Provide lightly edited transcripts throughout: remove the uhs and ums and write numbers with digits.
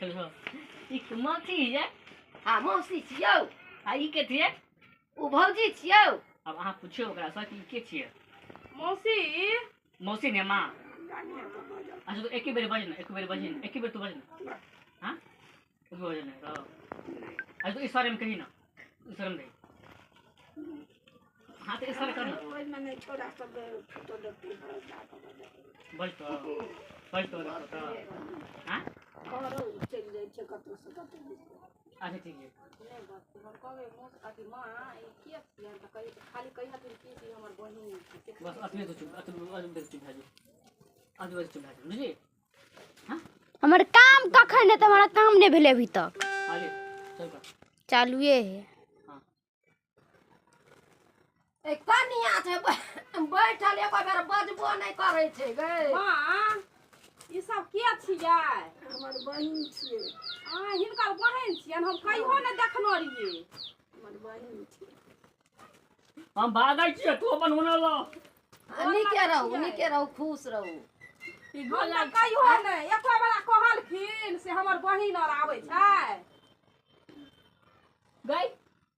चलो ई मौसी है। हाँ मौसी छियौ। आ ई के थिए? उ भौजी छियौ। अब अहाँ पूछियो ओकरा से कि के छिए? मौसी मौसी ने माँ। अच्छा तो एक ही बेर बजन, एक बेर बजन, एक ही बेर तू बजन। हां तू बजन है तो अच्छा तो इस बारे में कही ना, इस बारे में नहीं। हाँ तो इस बारे करना ओइ में छोरा सब फोटो देखती बज तो तो हां करो चल जाय छै कतौ से कतौ। अच्छा ठीक है। नहीं बात हम कहबे मौस अथी मां ई के छियन त कहि खाली कहि हथिन कि हमर बहिन छै। बस अतने तो चुप, अतने चुप भाई, आज बस चुप भाई, बुझली? हां हमर काम कखन है? तुम्हारा काम नहीं भेले अभी तक। आले चल कर चालुए है। हां ए कनिया छै बैठल एक बेर बजबो नहीं करे छै गे। माँ ई सब के छियै? हमर बहिन छियै। हिनकर बहन छियन, हम कहियो ने देखनो रहिए। हमर बहिन छियै। हम भागै छियै, तू अपन होने ला। नीके रहू खुश रहू। हम त कहियो ने एको बेरा कहलखिन से हमर बहिन और आबै छै। गई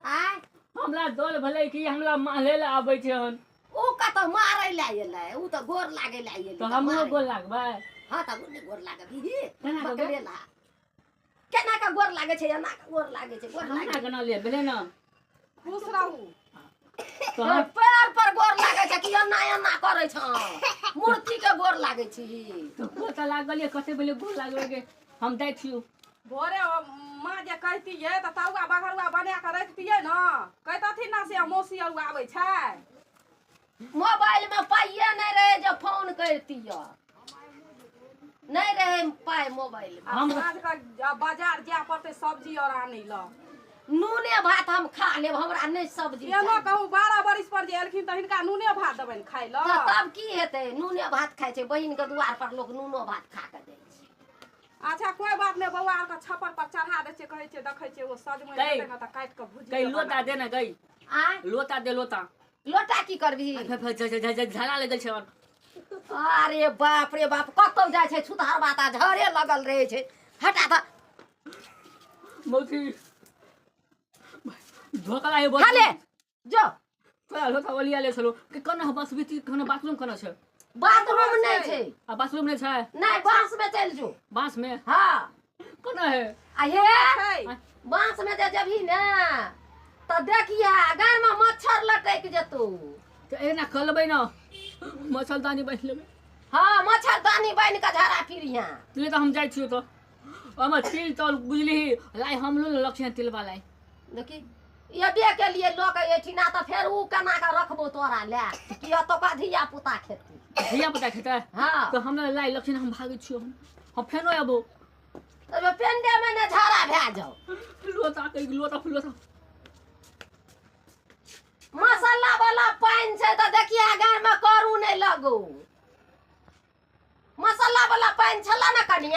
आय हमरा दल भले कि हमरा माले ला आबै छै हन। उ कतौ मारै ला एलै, उ त गोर लागे ला एलै। तो हमरो गोल लागबै। हां त उन्ने गोर लागबी। केना के बकलेला केना का गोर लागे छै, एना का गोर लागे छै, गोर लागे केना केना ले भेले ना। खुश रहू। तो छै। पैर पर गोर लागे छै कि एना एना करे छ। मूर्ति के गोर लागे छी। तो पता लागल ये कते बेले गोल लागबै के हम दै छियो। भोरे माँ जे कहतियै त तरुआ बघरुआ बना के रखतियै न, कहतथिन ना से मौसी और आबै छै। मोबाइल में पाइए नहीं रहे जो फोन करतिया। नहीं रहे पाई मोबाइल में। हम आज का बाजार जाय पड़ते सब्जी और आनै ल। नूने भात हम खा लेब, हमरा नहीं सब्जी एनो चाहिए। कहू 12 बरिस पर जे एलखिन त हिनका नूने भात देबनि खाय ल। तो तब की हेतै? नूने भात खाइ छै, बहिन के दुआर पर लोग नूनो भात खा के जाइ छै। अच्छा कोई बात नहीं, बउआ आर के छप्पर पर चढ़ा दै छै, कहै छै देखै छै ओ सजमनि देतै न त काटि के भुजिया गई लोटा दे ना गई। आ लोटा दे लोटा। लोटा की करबी? झला लगल छै। अरे बाप रे बाप, कतौ जाइ छै छुतहर बाता झरे लगल रहे छै। हटा त मौसी धोकला है बोल। खाले जो। थोड़ा लोटा वलिया ले चलो के कना बस बीती कना बाथरूम कना छै? बाथरूम नहीं छै। आ बाथरूम नहीं छै? नहीं बांस में चल जो। बांस में हाँ कना है? आ ये छै। बांस में जे जभी ना त देखिया घर में मच्छर लटक जतो। तो एना करबै ना, मच्छरदानी बांध लेबै। हाँ मच्छरदानी बांध के झरा फिरिया। तू तो हम जाय छियो तो हम तिल तल बुझली लाई हम लो लक्ष्य तिल वाला। देखी ये बे के लिए लोग एठिना त फेर उ केना के रखबो तोरा ले कि तो का धिया पुता खेती। धिया पुता खेतै? हाँ तो हमरा लाई लक्ष्य हम भागै छियो। हम फेनो आबो तब पेंडे में न झरा भे जाओ। लोटा के लोटा मसाला वाला पानी छै त देखिया घर में करू नहीं लगो। मसाला वाला पानी छला न कनिया।